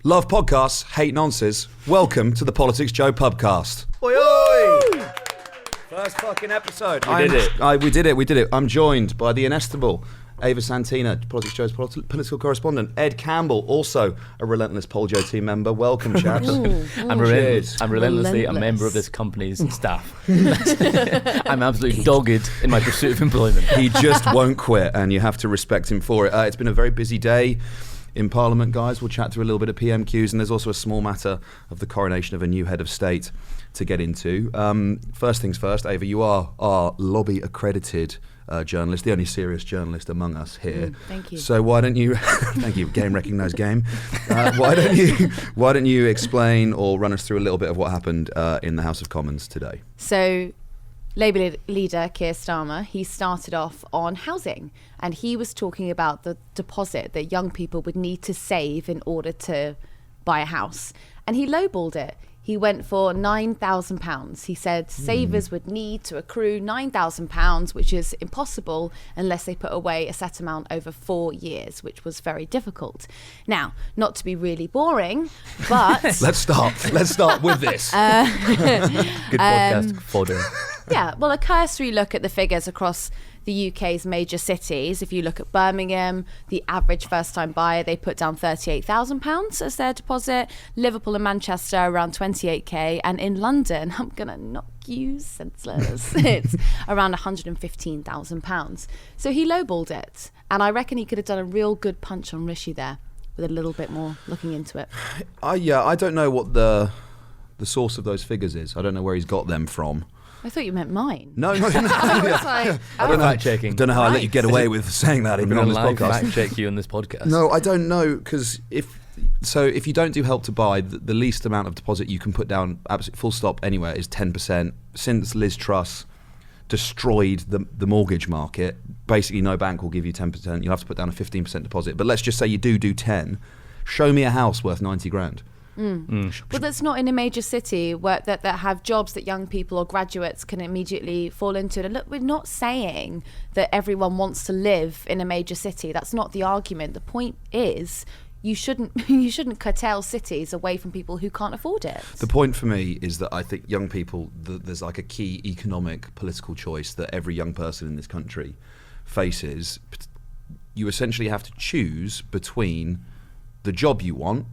Love podcasts, hate nonsense. Welcome to the PoliticsJOE Pubcast. Oi, oi! First fucking episode. We did it. I'm joined by the inestimable Ava Santina, PoliticsJOE's political correspondent. Ed Campbell, also a relentless PolJoe team member. Welcome, chaps. I'm relentlessly a member of this company's staff. I'm absolutely dogged in my pursuit of employment. He just won't quit, and you have to respect him for it. It's been a very busy day in Parliament, guys. We'll chat through a little bit of PMQs, and there's also a small matter of the coronation of a new head of state to get into. First things first, Ava, you are our lobby-accredited journalist, the only serious journalist among us here. Thank you. So why don't you, thank you, game recognised game. Why don't you explain or run us through a little bit of what happened in the House of Commons today? So, Labour leader Keir Starmer, he started off on housing, and he was talking about the deposit that young people would need to save in order to buy a house, and he lowballed it. He went for £9,000. He said savers would need to accrue £9,000, which is impossible unless they put away a set amount over 4 years, which was very difficult. Now, not to be really boring, but Let's start with this. Good podcast fodder. yeah, well, a cursory look at the figures across the UK's major cities. If you look at Birmingham, the average first-time buyer, they put down £38,000 as their deposit. Liverpool and Manchester around 28k, and in London, I'm gonna knock you senseless, it's around £115,000. So he lowballed it, and I reckon he could have done a real good punch on Rishi there with a little bit more looking into it. I don't know what the source of those figures is. I don't know where he's got them from. I thought you meant mine. No. I was like, I don't know. Fact-checking. Don't know how I let you get away with saying that even on this podcast. Fact-check you on this podcast. No, I don't know, because if you don't do Help to Buy, the least amount of deposit you can put down, absolute full stop, anywhere, is 10%. Since Liz Truss destroyed the mortgage market, basically no bank will give you 10%. You'll have to put down a 15% deposit. But let's just say you do 10. Show me a house worth 90 grand. But that's not in a major city where that have jobs that young people or graduates can immediately fall into. And look, we're not saying that everyone wants to live in a major city. That's not the argument. The point is you shouldn't curtail cities away from people who can't afford it. The point for me is that I think young people, there's like a key economic political choice that every young person in this country faces. You essentially have to choose between the job you want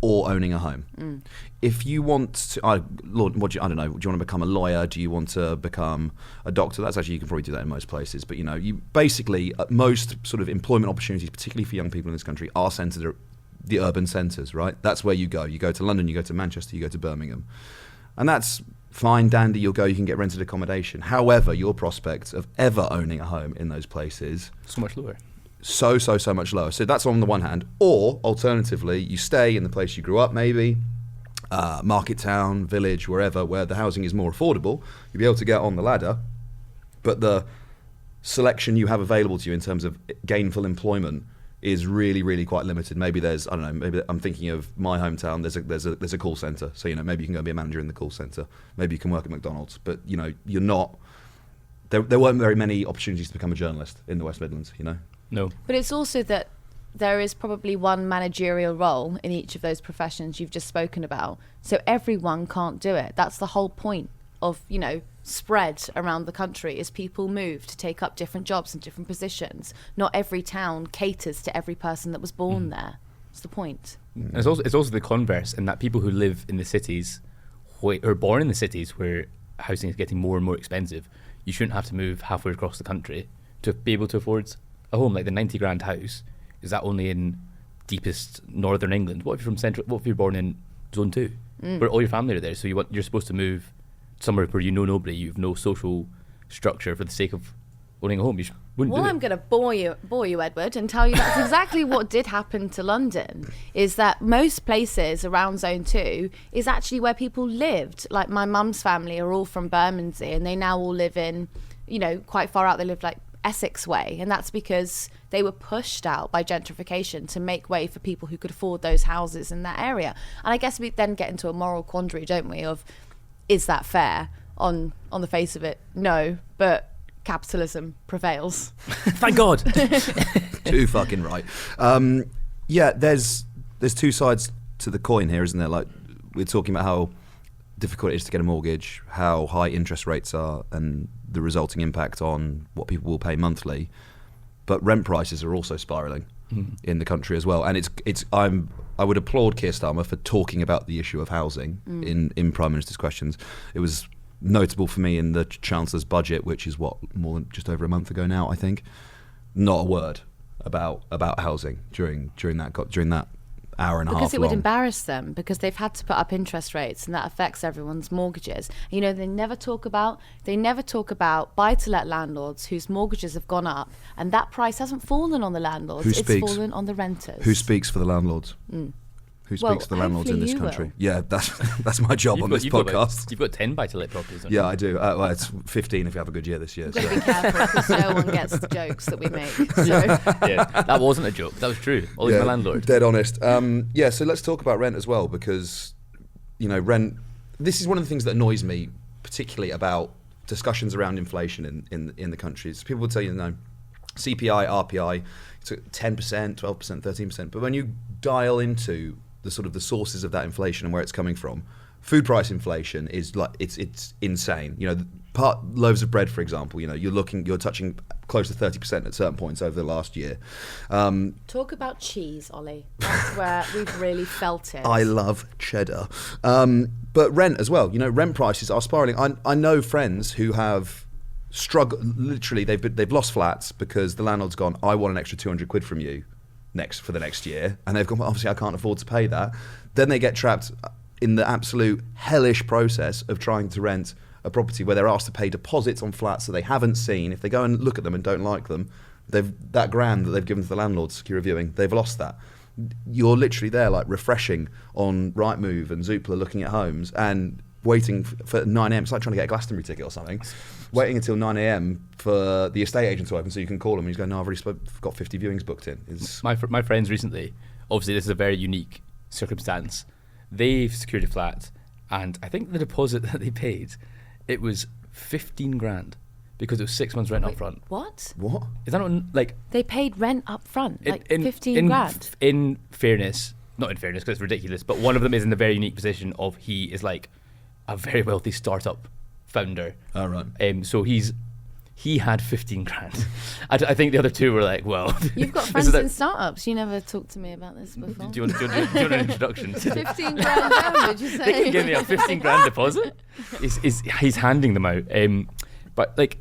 or owning a home. If you want to, I don't know, do you want to become a lawyer? Do you want to become a doctor? That's actually, you can probably do that in most places. But you basically, most sort of employment opportunities, particularly for young people in this country, are centred at the urban centres, right? That's where you go. You go to London, you go to Manchester, you go to Birmingham. And that's fine, dandy, you can get rented accommodation. However, your prospects of ever owning a home in those places, So much lower. so much lower. So that's on the one hand. Or alternatively, you stay in the place you grew up, maybe market town, village, wherever, where the housing is more affordable. You'll be able to get on the ladder, but the selection you have available to you in terms of gainful employment is really, really quite limited. Maybe there's, I don't know, maybe I'm thinking of my hometown, there's a call centre. So, maybe you can go and be a manager in the call centre. Maybe you can work at McDonald's, but you're not, there weren't very many opportunities to become a journalist in the West Midlands, No. But it's also that there is probably one managerial role in each of those professions you've just spoken about. So everyone can't do it. That's the whole point of, spread around the country, is people move to take up different jobs and different positions. Not every town caters to every person that was born there. That's the point. And it's also the converse, in that people who live in the cities, or are born in the cities where housing is getting more and more expensive, you shouldn't have to move halfway across the country to be able to afford a home. Like the 90 grand house, is that only in deepest northern England? What if you're from central? What if you're born in zone 2 where all your family are there? So you're supposed to move somewhere where you know nobody, you have no social structure for the sake of owning a home. You wouldn't do it. I'm going to bore you, Edward, and tell you that's exactly what did happen to London, is that most places around Zone 2 is actually where people lived. Like my mum's family are all from Bermondsey, and they now all live in, quite far out. They live like Essex way, and that's because they were pushed out by gentrification to make way for people who could afford those houses in that area. And I guess we then get into a moral quandary, don't we, of is that fair? On the face of it, no, but capitalism prevails. Thank God. Too fucking right. There's there's two sides to the coin here, isn't there? Like, we're talking about how difficult it is to get a mortgage, how high interest rates are, and the resulting impact on what people will pay monthly. But rent prices are also spiralling in the country as well. And I would applaud Keir Starmer for talking about the issue of housing in Prime Minister's questions. It was notable for me in the Chancellor's budget, which is more than just over a month ago now, I think. Not a word about housing during that hour and a half long. Because it would embarrass them, because they've had to put up interest rates, and that affects everyone's mortgages. You know, they never talk about buy-to-let landlords whose mortgages have gone up, and that price hasn't fallen on the landlords. It's fallen on the renters. Who speaks for the landlords? Who speaks for the landlords in this country? Will. Yeah, that's my job on this podcast. You've got 10 buy-to-let properties. Yeah, I do. Well, it's 15 if you have a good year this year. You've got to be careful, because no one gets the jokes that we make. So. Yeah, that wasn't a joke. That was true. Always my landlord. Dead honest. So let's talk about rent as well, because, you know, rent. This is one of the things that annoys me, particularly about discussions around inflation in the countries. People will tell you, CPI, RPI, it's 10%, 12%, 13%. But when you dial into the sort of the sources of that inflation and where it's coming from, food price inflation is like it's insane. You know, loaves of bread, for example. You know, you're touching close to 30% at certain points over the last year. Talk about cheese, Ollie. That's where we've really felt it. I love cheddar, but rent as well. You know, rent prices are spiraling. I know friends who have struggled. Literally, they've lost flats because the landlord's gone, I want an extra 200 quid from you for the next year, and they've gone, well, obviously I can't afford to pay that. Then they get trapped in the absolute hellish process of trying to rent a property where they're asked to pay deposits on flats that they haven't seen. If they go and look at them and don't like them, that grand that they've given to the landlord to secure reviewing, they've lost that. You're literally there like refreshing on Rightmove and Zoopla, looking at homes and waiting for 9 a.m. It's like trying to get a Glastonbury ticket or something. Waiting until 9 a.m. for the estate agent to open so you can call them, and he's going, no, I've already got 50 viewings booked in. My friends recently, obviously this is a very unique circumstance, they've secured a flat, and I think the deposit that they paid, it was 15 grand because it was 6 months rent up front. What? Is that not like... They paid rent up front, 15 grand? In fairness, not in fairness because it's ridiculous, but one of them is in the very unique position of he is like a very wealthy startup founder. Oh, right. So he had 15 grand. I think the other two were like, well... You've got friends in startups. You never talked to me about this before. Do you want an introduction? 15 grand down, did you say? They can give me a 15 grand deposit. He's handing them out. But like,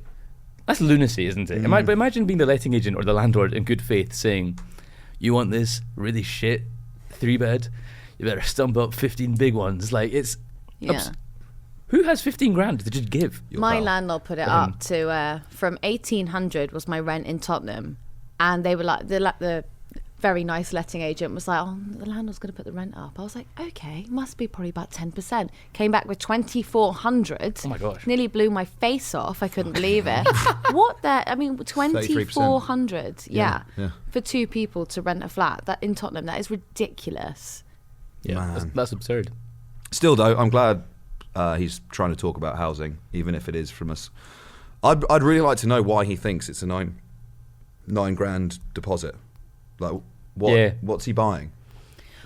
that's lunacy, isn't it? But imagine being the letting agent or the landlord in good faith saying, you want this really shit 3-bed? You better stump up 15 big ones. Like, it's... Yeah. Who has 15 grand to just give? My landlord put it up to from 1,800 was my rent in Tottenham, and they were like the very nice letting agent was like, oh, the landlord's going to put the rent up. I was like, okay, must be probably about 10%. Came back with 2,400. Oh my gosh! Nearly blew my face off. I couldn't believe it. What that? I mean, 2,400. Yeah, for two people to rent a flat that in Tottenham, that is ridiculous. Yeah, that's absurd. Still, though, I'm glad. He's trying to talk about housing, even if it is from us. I'd really like to know why he thinks it's a nine grand deposit. Like, what's he buying?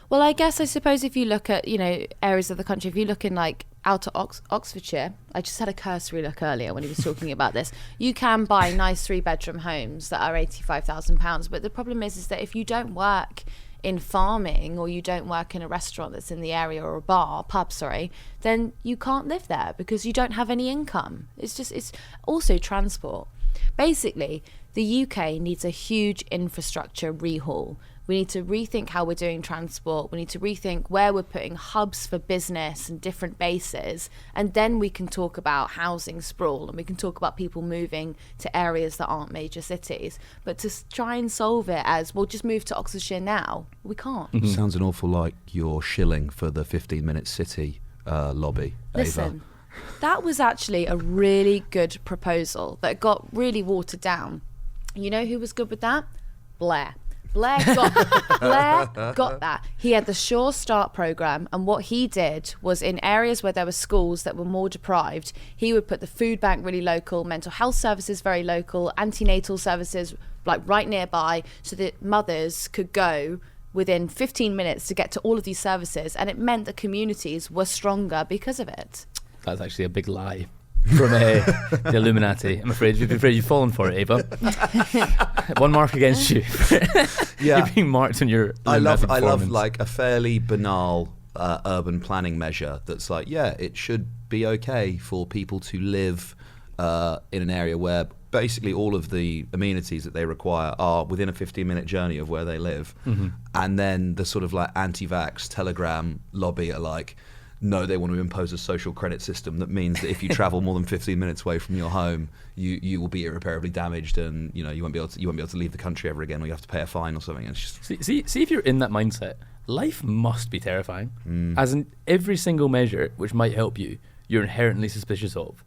Well, I suppose if you look at, you know, areas of the country, if you look in like outer Oxfordshire, I just had a cursory look earlier when he was talking about this. You can buy nice 3-bedroom homes that are £85,000, but the problem is that if you don't work in farming, or you don't work in a restaurant that's in the area, or a pub, then you can't live there because you don't have any income. It's also transport. Basically, the UK needs a huge infrastructure rehaul. We need to rethink how we're doing transport. We need to rethink where we're putting hubs for business and different bases. And then we can talk about housing sprawl, and we can talk about people moving to areas that aren't major cities. But to try and solve it as, well, just move to Oxfordshire now, we can't. Mm-hmm. Sounds an awful like you're shilling for the 15-minute city lobby, Listen, Ava. That was actually a really good proposal that got really watered down. You know who was good with that? Blair got that. He had the Sure Start programme, and what he did was in areas where there were schools that were more deprived, he would put the food bank really local, mental health services very local, antenatal services like right nearby, so that mothers could go within 15 minutes to get to all of these services, and it meant that communities were stronger because of it. That's actually a big lie from the Illuminati. I'm afraid you've fallen for it, Ava. One mark against you. Yeah. You're being marked on your I love performance. like a fairly banal urban planning measure that's like, yeah, it should be okay for people to live in an area where basically all of the amenities that they require are within a 15-minute journey of where they live. Mm-hmm. And then the sort of like anti-vax Telegram lobby are like, no, they want to impose a social credit system that means that if you travel more than 15 minutes away from your home, you will be irreparably damaged, and you won't be able to leave the country ever again, or you have to pay a fine or something. And it's just See if you're in that mindset, life must be terrifying. As in every single measure which might help you, you're inherently suspicious of.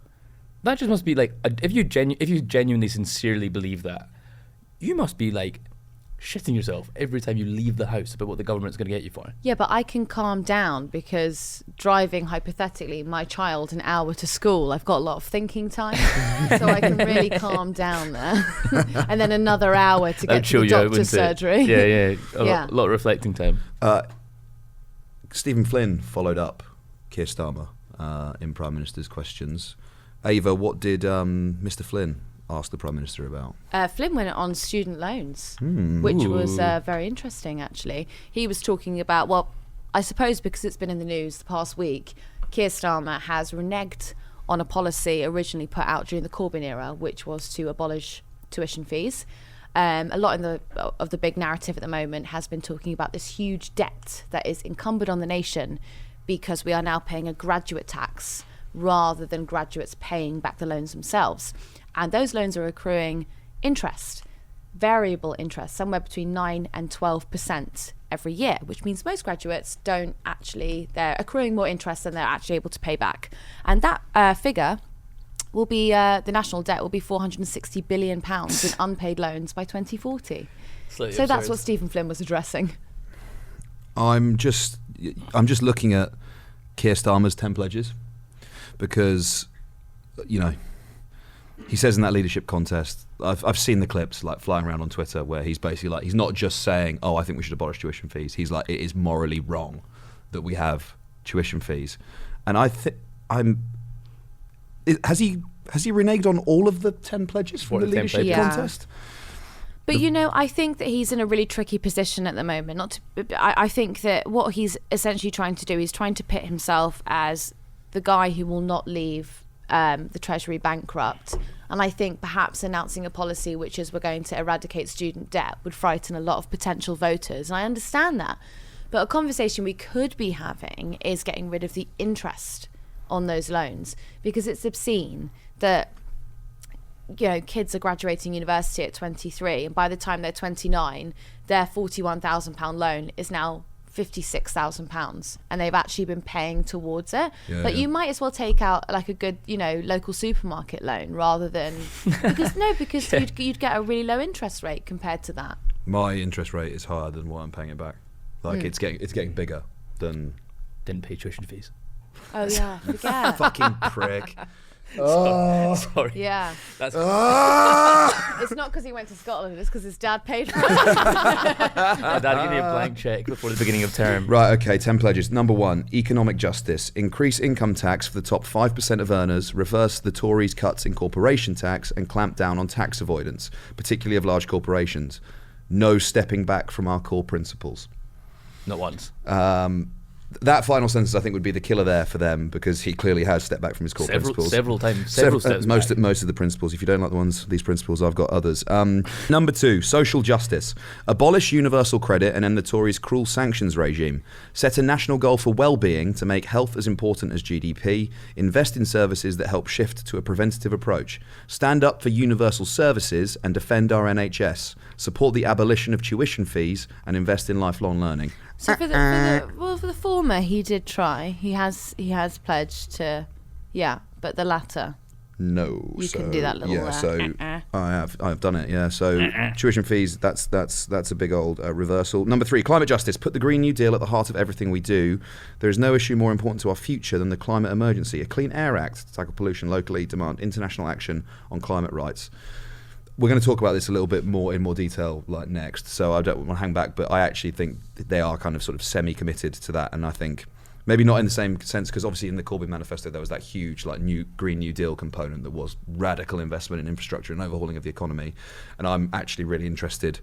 That just must be like, if you genuinely, sincerely believe that, you must be like shitting yourself every time you leave the house about what the government's going to get you for. Yeah, but I can calm down because driving, hypothetically, my child an hour to school, I've got a lot of thinking time, so I can really calm down there. And then another hour to get to the doctor's surgery. Yeah. A lot of reflecting time. Stephen Flynn followed up Keir Starmer in Prime Minister's questions. Ava, what did Mr. Flynn ask the Prime Minister about? Flynn went on student loans, which was very interesting, actually. He was talking about, well, I suppose because it's been in the news the past week, Keir Starmer has reneged on a policy originally put out during the Corbyn era, which was to abolish tuition fees. A lot of the big narrative at the moment has been talking about this huge debt that is incumbent on the nation because we are now paying a graduate tax rather than graduates paying back the loans themselves. And those loans are accruing interest, variable interest, somewhere between 9 and 12% every year, which means most graduates they're accruing more interest than they're actually able to pay back. And that figure will be, the national debt will be £460 billion in unpaid loans by 2040. So that's what Stephen Flynn was addressing. I'm just looking at Keir Starmer's 10 pledges because, he says in that leadership contest, I've seen the clips like flying around on Twitter where he's basically like, he's not just saying, oh, I think we should abolish tuition fees. He's like, it is morally wrong that we have tuition fees. And has he reneged on all of the 10 pledges from the leadership contest? But I think that he's in a really tricky position at the moment. I think that what he's essentially trying to do, he's trying to pit himself as the guy who will not leave the Treasury bankrupt. And I think perhaps announcing a policy which is we're going to eradicate student debt would frighten a lot of potential voters. And I understand that. But a conversation we could be having is getting rid of the interest on those loans, because it's obscene that kids are graduating university at 23, and by the time they're 29, their £41,000 loan is now £56,000, and they've actually been paying towards it. You might as well take out like a good local supermarket loan rather than because you'd get a really low interest rate compared to that. My interest rate is higher than what I'm paying it back. Like it's getting bigger than. Didn't pay tuition fees. Oh yeah, forget. Fucking prick. Sorry. Yeah. That's It's not because he went to Scotland, it's because his dad paid for it. My dad gave me a blank check before the beginning of term. Right, okay, 10 pledges. Number 1, economic justice. Increase income tax for the top 5% of earners, reverse the Tories' cuts in corporation tax, and clamp down on tax avoidance, particularly of large corporations. No stepping back from our core principles. Not once. That final sentence, I think, would be the killer there for them, because he clearly has stepped back from his core principles. Several times. Several steps most back. Most of the principles. If you don't like these principles, I've got others. Number 2, social justice. Abolish universal credit and end the Tories' cruel sanctions regime. Set a national goal for well-being to make health as important as GDP. Invest in services that help shift to a preventative approach. Stand up for universal services and defend our NHS. Support the abolition of tuition fees and invest in lifelong learning. So for the former, he did try. He has pledged to, but the latter. No, you can do that little. Yeah, so I've done it. Yeah, so tuition fees. That's a big old reversal. Number 3, climate justice. Put the Green New Deal at the heart of everything we do. There is no issue more important to our future than the climate emergency. A Clean Air Act to tackle pollution locally. Demand international action on climate rights. we're going to talk about this a little bit more in more detail like next, so I don't want to hang back, but I actually think they are kind of sort of semi-committed to that, and I think maybe not in the same sense, because obviously in the Corbyn manifesto there was that huge like new Green New Deal component that was radical investment in infrastructure and overhauling of the economy, and I'm actually really interested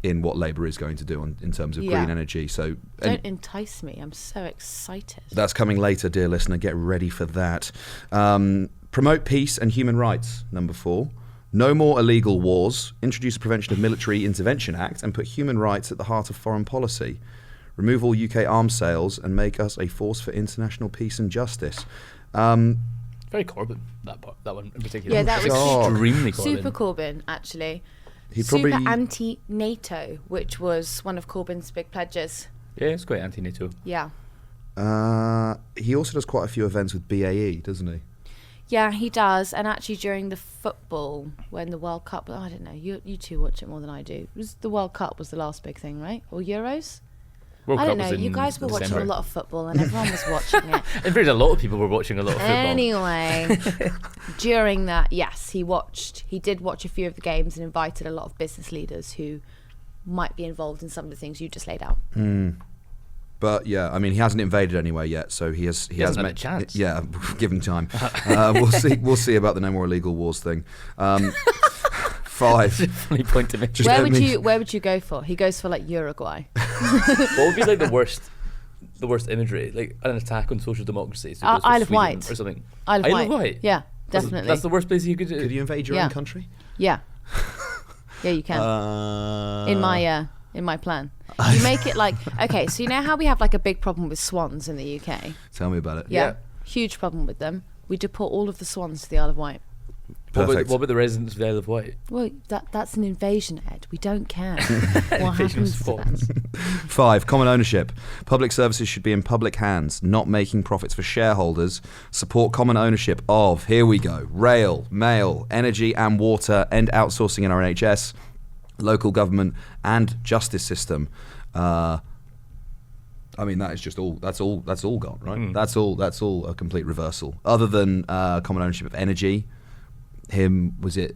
in what Labour is going to do in terms of green energy. So don't entice me, I'm so excited. That's coming later, dear listener, get ready for that. Promote peace and human rights, number 4. No more illegal wars. Introduce a Prevention of Military Intervention Act and put human rights at the heart of foreign policy. Remove all UK arms sales and make us a force for international peace and justice. Very Corbyn, that one in particular. Yeah, that was extremely Corbyn. Super Corbyn, actually. He'd Super probably anti-NATO, which was one of Corbyn's big pledges. Yeah, it's quite anti-NATO. Yeah. he also does quite a few events with BAE, doesn't he? Yeah, he does. And actually during the football, when the World Cup, I don't know, you two watch it more than I do. The World Cup was the last big thing, right? Or Euros? World I Cup don't know. was in You guys were watching December. a lot of football and everyone was watching it. In fact, a lot of people were watching a lot of football. Anyway, during that, yes, he did watch a few of the games and invited a lot of business leaders who might be involved in some of the things you just laid out. But yeah, I mean, he hasn't invaded anywhere yet, so he has hasn't had a chance. Yeah, give him time. We'll see about the no more illegal wars thing. 5. Funny point to make. Where would you go for? He goes for like Uruguay. What would be like the worst imagery, like an attack on social democracy? So it goes for Isle of Sweden Wight or something. Isle of Wight. Yeah, definitely. That's the worst place you could do. Could you invade your own country? Yeah. Yeah, you can. In my plan. You make it like, okay, so you know how we have like a big problem with swans in the UK? Tell me about it. Yeah. Huge problem with them. We deport all of the swans to the Isle of Wight. Perfect. What about the residents of the Isle of Wight? Well, that's an invasion, Ed. We don't care what Invasion of happens to them. swans. 5. Common ownership. Public services should be in public hands, not making profits for shareholders. Support common ownership of, here we go, rail, mail, energy and water, end outsourcing in our NHS, local government and justice system. I mean, that is just all. That's all gone, right? That's all a complete reversal. Other than common ownership of energy, British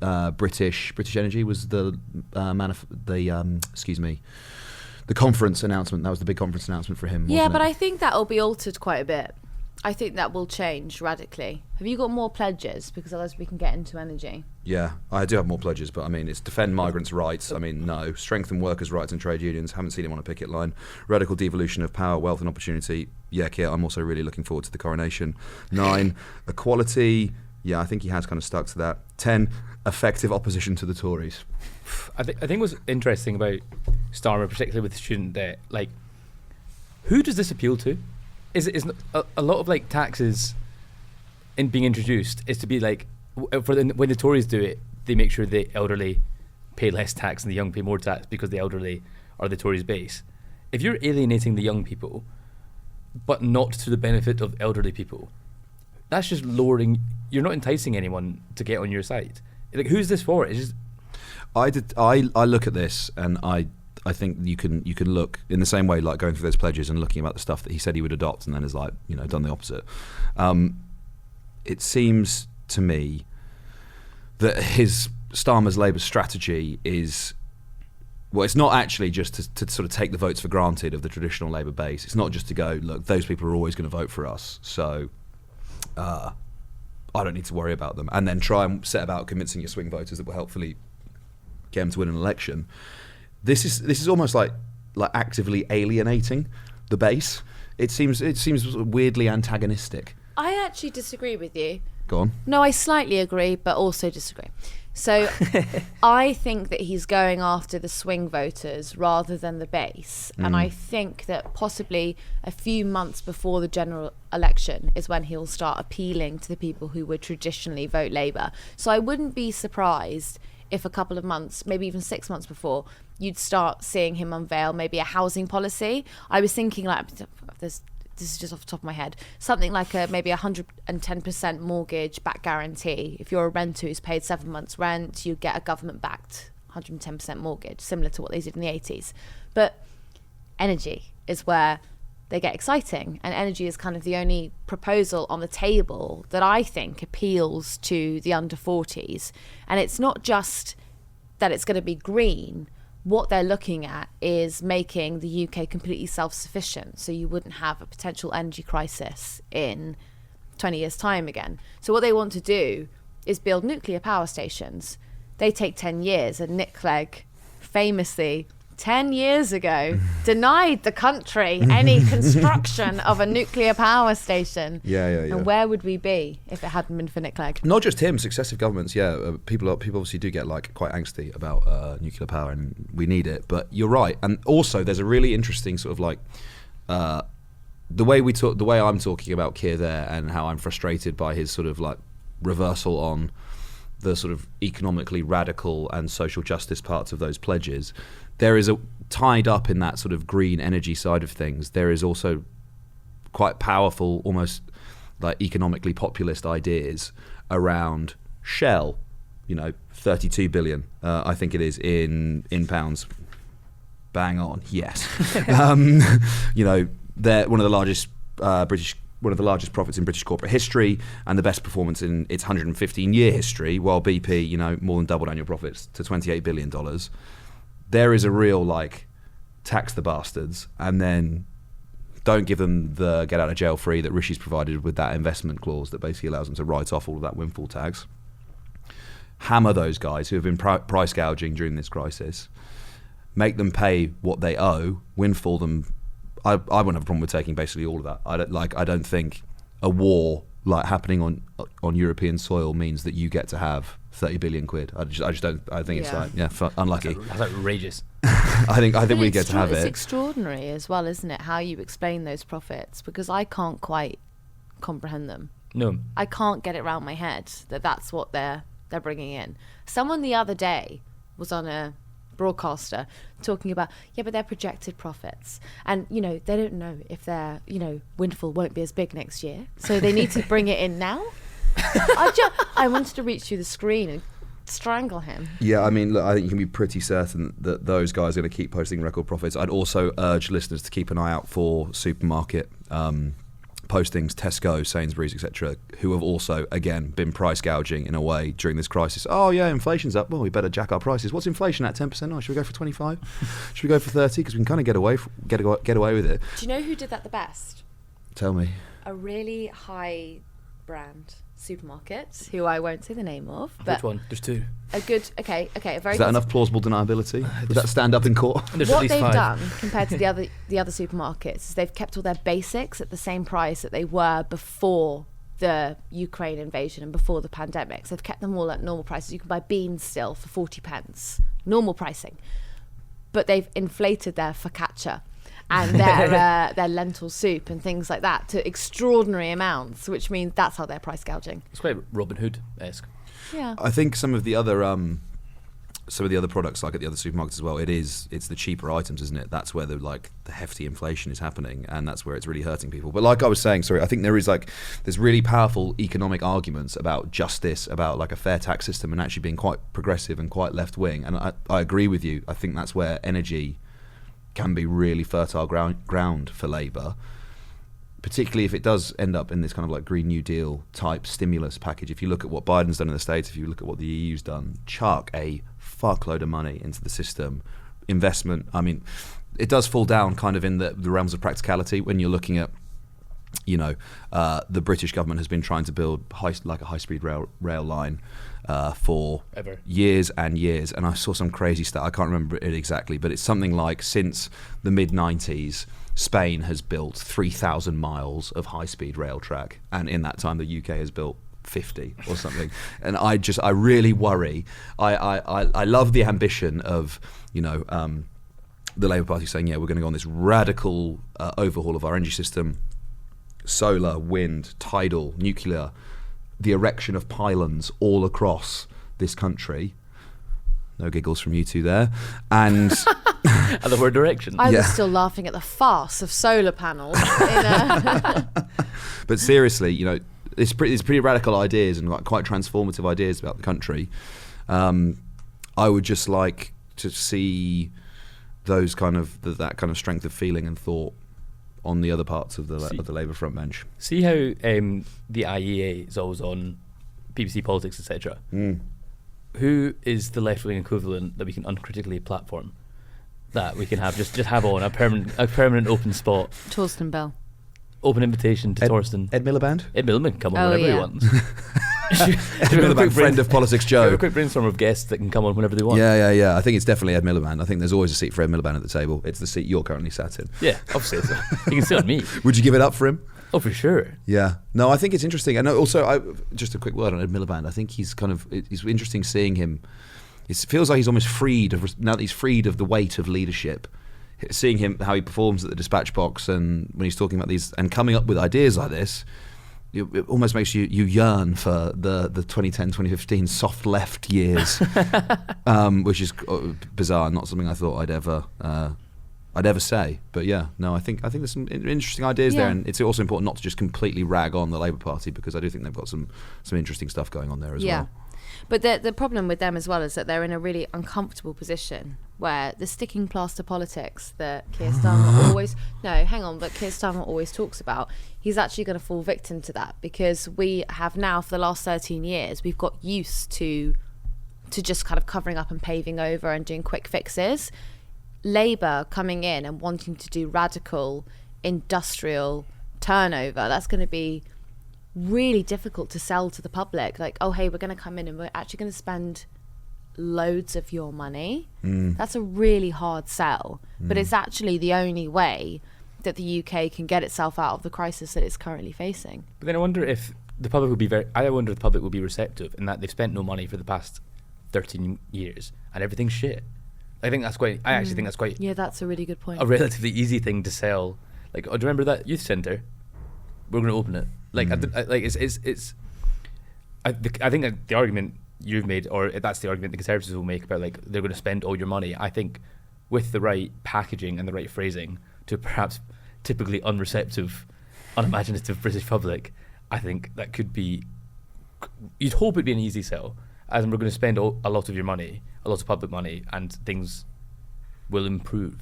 Energy was the conference announcement. That was the big conference announcement for him. Yeah, wasn't but it? I think that will be altered quite a bit. I think that will change radically. Have you got more pledges? Because otherwise we can get into energy. Yeah, I do have more pledges, but I mean, it's defend migrants' rights. I mean, no. Strengthen workers' rights and trade unions. Haven't seen him on a picket line. Radical devolution of power, wealth and opportunity. Yeah, Keir, I'm also really looking forward to the coronation. 9, equality. Yeah, I think he has kind of stuck to that. 10, effective opposition to the Tories. I think what's interesting about Starmer, particularly with student debt, like, who does this appeal to? Is a lot of like taxes in being introduced is to be like when the Tories do it, they make sure the elderly pay less tax and the young pay more tax because the elderly are the Tories' base. If you're alienating the young people, but not to the benefit of elderly people, that's just lowering. You're not enticing anyone to get on your side. Like, who's this for? It's just. I look at this and I think you can look in the same way, like going through those pledges and looking about the stuff that he said he would adopt and then has like, done the opposite. It seems to me that Starmer's Labour strategy is, well, it's not actually just to sort of take the votes for granted of the traditional Labour base. It's not just to go, look, those people are always going to vote for us, so I don't need to worry about them, and then try and set about convincing your swing voters that will helpfully get them to win an election. This is almost like actively alienating the base. It seems weirdly antagonistic. I actually disagree with you. Go on. No, I slightly agree, but also disagree. So I think that he's going after the swing voters rather than the base. And I think that possibly a few months before the general election is when he'll start appealing to the people who would traditionally vote Labour. So I wouldn't be surprised if a couple of months, maybe even 6 months before, you'd start seeing him unveil maybe a housing policy. I was thinking like, this is just off the top of my head, something like maybe 110% mortgage back guarantee. If you're a renter who's paid 7 months rent, you get a government-backed 110% mortgage, similar to what they did in the 80s. But energy is where they get exciting, and energy is kind of the only proposal on the table that I think appeals to the under 40s. And it's not just that it's going to be green, what they're looking at is making the UK completely self-sufficient, so you wouldn't have a potential energy crisis in 20 years' time again. So what they want to do is build nuclear power stations. They take 10 years, and Nick Clegg famously 10 years ago denied the country any construction of a nuclear power station. Yeah. And where would we be if it hadn't been for Nick Clegg? Not just him, successive governments. People obviously do get like quite angsty about nuclear power, and we need it. But you're right, and also there's a really interesting sort of like the way I'm talking about Keir there, and how I'm frustrated by his sort of like reversal on the sort of economically radical and social justice parts of those pledges. There is tied up in that sort of green energy side of things, there is also quite powerful, almost like economically populist ideas around Shell, 32 billion, I think it is in pounds. Bang on, yes. They're one of the largest one of the largest profits in British corporate history, and the best performance in its 115-year history, while BP, more than doubled annual profits to $28 billion. There is a real, tax the bastards, and then don't give them the get out of jail free that Rishi's provided with that investment clause that basically allows them to write off all of that windfall tax. Hammer those guys who have been price gouging during this crisis. Make them pay what they owe, windfall them. I wouldn't have a problem with taking basically all of that. I don't think a war happening on European soil means that you get to have 30 billion quid. I just don't. I think it's unlucky. That's outrageous. I think we get to have it. It's extraordinary as well, isn't it? How you explain those profits, because I can't quite comprehend them. No, I can't get it around my head that that's what they're bringing in. Someone the other day was on a broadcaster talking about, but they're projected profits, and they don't know if their windfall won't be as big next year, so they need to bring it in now. I wanted to reach through the screen and strangle him. Yeah, I mean, look, I think you can be pretty certain that those guys are going to keep posting record profits. I'd also urge listeners to keep an eye out for supermarket postings, Tesco, Sainsbury's, etc., who have also, again, been price gouging in a way during this crisis. Oh, yeah, inflation's up. Well, we better jack our prices. What's inflation at? 10%? Oh, should we go for 25? Should we go for 30? Because we can kind of get away with it. Do you know who did that the best? Tell me. A really high brand supermarket, who I won't say the name of. But which one? There's two. A good, a very Is good. that enough plausible deniability? Would that stand up in court? What they've done compared to the other supermarkets is they've kept all their basics at the same price that they were before the Ukraine invasion and before the pandemic. So they've kept them all at normal prices. You can buy beans still for 40 pence, normal pricing, but they've inflated their focaccia and their lentil soup and things like that to extraordinary amounts, which means that's how they're price gouging. It's quite Robin Hood-esque. Yeah, I think some of the other products, like at the other supermarkets as well, it's the cheaper items, isn't it? That's where the hefty inflation is happening, and that's where it's really hurting people. But like I was saying, I think there's really powerful economic arguments about justice, about a fair tax system, and actually being quite progressive and quite left wing. And I agree with you. I think that's where energy can be really fertile ground for Labour, particularly if it does end up in this kind of Green New Deal type stimulus package. If you look at what Biden's done in the States, if you look at what the EU's done, chuck a fuckload of money into the system. Investment, I mean, it does fall down kind of in the realms of practicality when you're looking at, the British government has been trying to build a high-speed rail line for years and years, and I saw some crazy stat, I can't remember it exactly, but it's something like since the mid-90s, Spain has built 3,000 miles of high-speed rail track, and in that time the UK has built 50 or something. And I really worry. I love the ambition of, the Labour Party saying, we're going to go on this radical overhaul of our energy system, solar, wind, tidal, nuclear, the erection of pylons all across this country. No giggles from you two there. And the word direction. I was still laughing at the farce of solar panels. But seriously, it's pretty radical ideas and quite transformative ideas about the country. I would just like to see those that kind of strength of feeling and thought on the other parts of the Labour front bench. See how the IEA is always on BBC Politics, etc. who is the left-wing equivalent that we can uncritically platform? That we can have just have on a permanent open spot. Torsten Bell. Open invitation to Torsten. Ed Miliband? Ed Miliband can come on whenever he wants. Ed Miliband, friend of Politics Joe. We have a quick brainstorm of guests that can come on whenever they want. Yeah. I think it's definitely Ed Miliband. I think there's always a seat for Ed Miliband at the table. It's the seat you're currently sat in. Yeah, obviously. You can sit on me. Would you give it up for him? Oh, for sure. Yeah. No, I think it's interesting. And also, just a quick word on Ed Miliband. I think it's interesting seeing him. It feels like he's almost now that he's freed of the weight of leadership. Seeing him, how he performs at the dispatch box, and when he's talking about these and coming up with ideas like this, it almost makes you yearn for the 2010, 2015 soft left years, which is bizarre. Not something I thought I'd ever say. But yeah, no, I think there's some interesting ideas there, and it's also important not to just completely rag on the Labour Party, because I do think they've got some interesting stuff going on there as well. But the problem with them as well is that they're in a really uncomfortable position where the sticking plaster politics that Keir Starmer Keir Starmer always talks about, he's actually going to fall victim to that, because we have now, for the last 13 years, we've got used to just kind of covering up and paving over and doing quick fixes. Labour coming in and wanting to do radical industrial turnover, that's going to be really difficult to sell to the public. Like, oh, hey, we're going to come in and we're actually going to spend loads of your money. That's a really hard sell, but it's actually the only way that the UK can get itself out of the crisis that it's currently facing. But then I wonder if the public will be receptive in that they've spent no money for the past 13 years and everything's shit. I actually think that's quite. Yeah, that's a really good point. A relatively easy thing to sell. Like, oh, do you remember that youth centre? We're going to open it. Like, I think that the argument you've made, or that's the argument the Conservatives will make about, like, they're going to spend all your money. I think with the right packaging and the right phrasing to perhaps typically unreceptive, unimaginative British public, I think that could be. You'd hope it'd be an easy sell, as in we're going to spend a lot of your money, a lot of public money, and things will improve.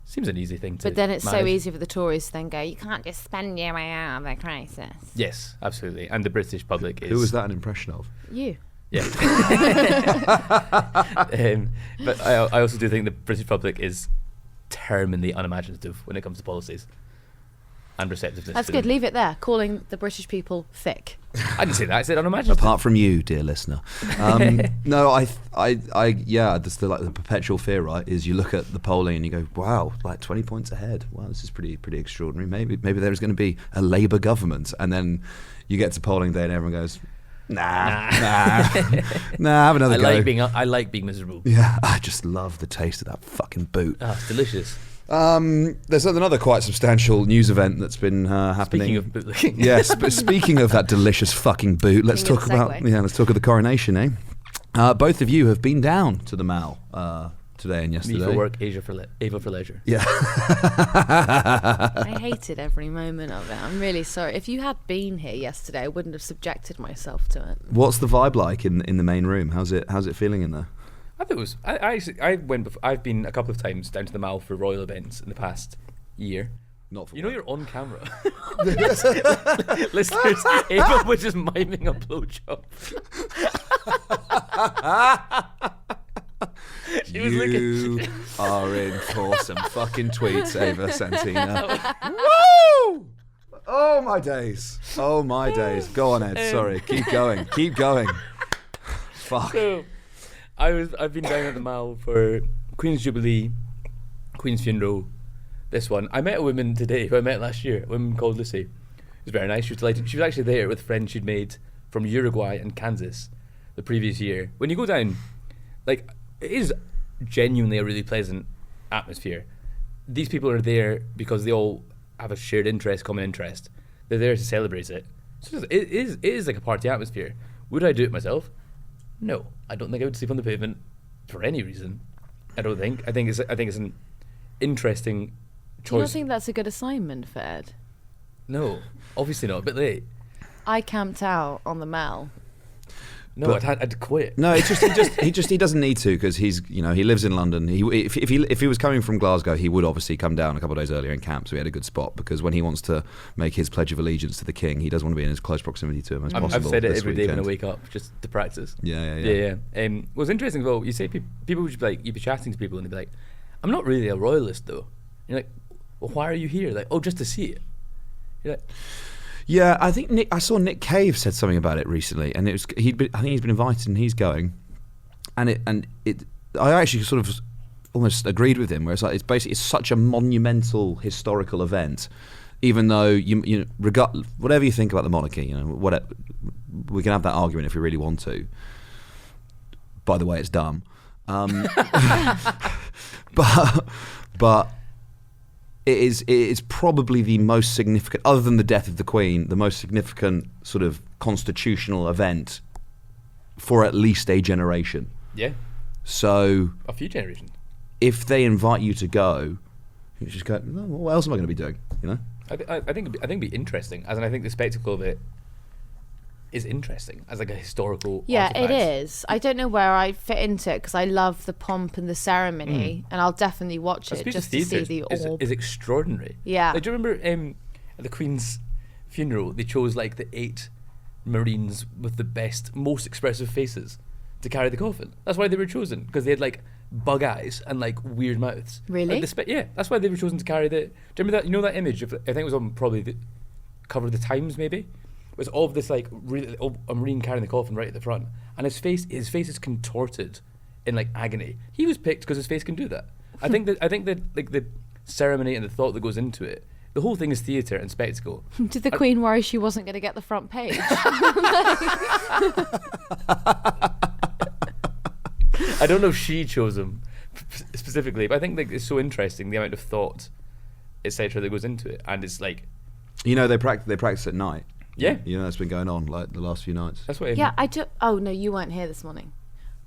Seems an easy thing to But then it's manage. so easy for the Tories to then go, you can't just spend your way out of a crisis. Yes, absolutely. And the British public is... Who was that an impression of? You. Yeah. But I also do think the British public is terminally unimaginative when it comes to policies and receptiveness. That's good. Leave it there. Calling the British people thick. I didn't say that. I said unimaginative. Apart from you, dear listener. No, that's the perpetual fear, right? Is you look at the polling and you go, wow, like 20 points ahead. Wow, this is pretty extraordinary. Maybe there's going to be a Labour government, and then you get to polling day and everyone goes, nah, have another go. I like being miserable. Yeah, I just love the taste of that fucking boot. Oh, it's delicious. There's another quite substantial news event that's been happening. Speaking of bootlicking. Yes, but speaking of that delicious fucking boot, let's talk about the coronation, eh? Both of you have been down to the Mall today and yesterday. Me for work, Ava for leisure. Yeah. I hated every moment of it. I'm really sorry. If you had been here yesterday, I wouldn't have subjected myself to it. What's the vibe like in the main room? How's it feeling in there? I thought it was. I've been a couple of times down to the Mall for royal events in the past year. Not for you know you're on camera. Listeners, Ava was just miming a blowjob. You are in for some fucking tweets, Ava Santina. Woo! Oh my days. Go on, Ed. Sorry. Keep going. Fuck. So, I've been down at the Mall for Queen's Jubilee, Queen's Funeral, this one. I met a woman today who I met last year, a woman called Lucy. It was very nice. She was delighted. She was actually there with friends she'd made from Uruguay and Kansas the previous year. When you go down, like, it is genuinely a really pleasant atmosphere. These people are there because they all have a shared interest, common interest. They're there to celebrate it. So it is like a party atmosphere. Would I do it myself? No, I don't think I would sleep on the pavement for any reason. I don't think. I think it's an interesting choice. Do you not think that's a good assignment for Ed? No, obviously not. A bit late. I camped out on the Mall. No, I'd quit. No, he doesn't need to, because he lives in London. If he was coming from Glasgow, he would obviously come down a couple of days earlier in camp, so he had a good spot, because when he wants to make his pledge of allegiance to the king, he does want to be in as close proximity to him as possible. I've said it this every day when I weekend. wake up, just to practice. Yeah. What's interesting though, you say people would be like, you'd be chatting to people and they'd be like, I'm not really a royalist though. You're like, well, why are you here? Like, oh, just to see it. You're like, yeah, I think I saw Nick Cave said something about it recently, and I think he's been invited and he's going, and I actually sort of almost agreed with him, where it's like it's such a monumental historical event, even though you whatever you think about the monarchy, whatever, we can have that argument if we really want to. By the way, it's dumb, but. It is probably the most significant, other than the death of the Queen, the most significant sort of constitutional event for at least a generation. yeah, So a few generations. if they invite you to go, you just go, "Oh, what else am I going to be doing?" I think it'd be interesting, as in I think the spectacle of it is interesting as like a historical. Yeah, artifact. it is. I don't know where I fit into it, because I love the pomp and the ceremony, and I'll definitely watch it just to see the orb. is extraordinary. Yeah. Like, do you remember at the Queen's funeral, they chose like the 8 Marines with the best, most expressive faces to carry the coffin. That's why they were chosen, because they had like bug eyes and like weird mouths. Really? Like, yeah, that's why they were chosen to carry the. Do you remember that? You know that image of, I think it was on probably the cover of the Times, maybe. It was all of this like really a Marine carrying the coffin right at the front, and his face is contorted in like agony. He was picked because his face can do that. I think that like the ceremony and the thought that goes into it, the whole thing is theatre and spectacle. Did the Queen worry she wasn't going to get the front page? I don't know if she chose him specifically, but I think like it's so interesting the amount of thought, etc., that goes into it, and it's like, They practice at night. yeah, That's been going on like the last few nights. that's what. Yeah, I do. Oh no, you weren't here this morning.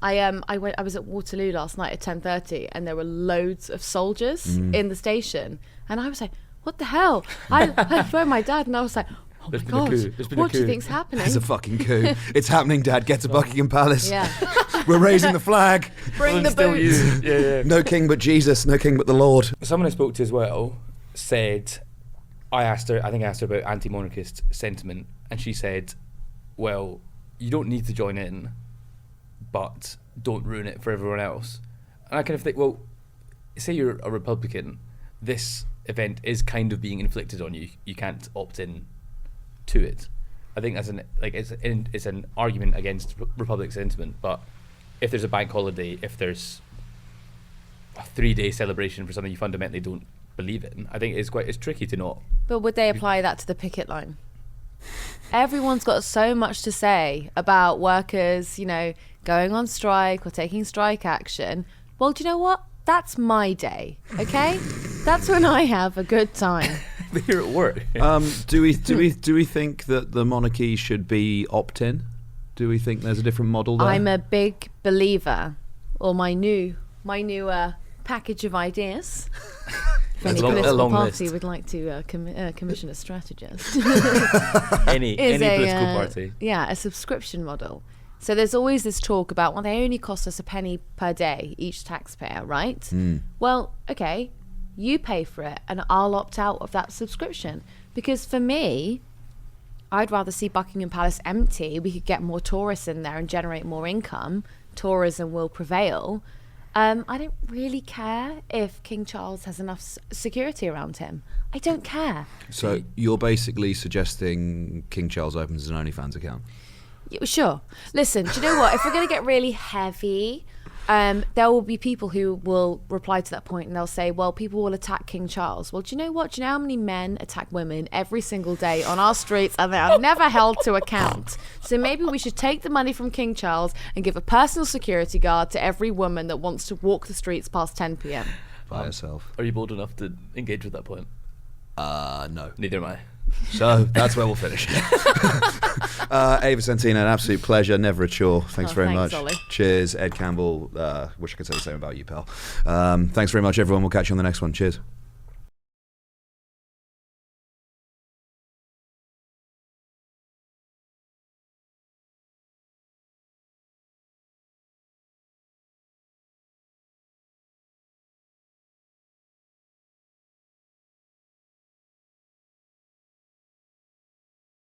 I was at Waterloo last night at 10:30, and there were loads of soldiers in the station, and I was like, "What the hell?" I phoned my dad, and I was like, "Oh There's my been a god, coup. There's been a what do you coup." think's happening?" It's a fucking coup. It's happening, Dad. Get to Buckingham Palace. Yeah, We're raising the flag. bring the Still boots. you. Yeah. No king but Jesus. No king but the Lord. Someone I spoke to as well said, I asked her about anti-monarchist sentiment, and she said, well, you don't need to join in, but don't ruin it for everyone else. And I kind of think, well, say you're a Republican, this event is kind of being inflicted on you. You can't opt in to it. I think it's an argument against Republic sentiment, but if there's a bank holiday, if there's a 3-day celebration for something you fundamentally don't believe in, I think it's tricky to not. But would they apply that to the picket line? Everyone's got so much to say about workers, going on strike or taking strike action. Well, do you know what? That's my day, okay? That's when I have a good time. Here at work. Do we think that the monarchy should be opt-in? Do we think there's a different model there? I'm a big believer, or my new package of ideas. If any political party would like to commission a strategist. any political party. Yeah, a subscription model. So there's always this talk about, well, they only cost us a penny per day, each taxpayer, right? Well, okay, you pay for it and I'll opt out of that subscription. Because for me, I'd rather see Buckingham Palace empty. We could get more tourists in there and generate more income. Tourism will prevail. I don't really care if King Charles has enough security around him. I don't care. So you're basically suggesting King Charles opens an OnlyFans account? Sure. Listen, do you know what? If we're going to get really heavy, there will be people who will reply to that point and they'll say, well, people will attack King Charles. Well, do you know what? Do you know how many men attack women every single day on our streets and they are never held to account? So maybe we should take the money from King Charles and give a personal security guard to every woman that wants to walk the streets past 10 p.m. By herself. Are you bold enough to engage with that point? No. Neither am I. So that's where we'll finish. Ava Santina, an absolute pleasure, never a chore. Thanks very much. Ollie. Cheers, Ed Campbell. Wish I could say the same about you, pal. Thanks very much, everyone. We'll catch you on the next one. Cheers.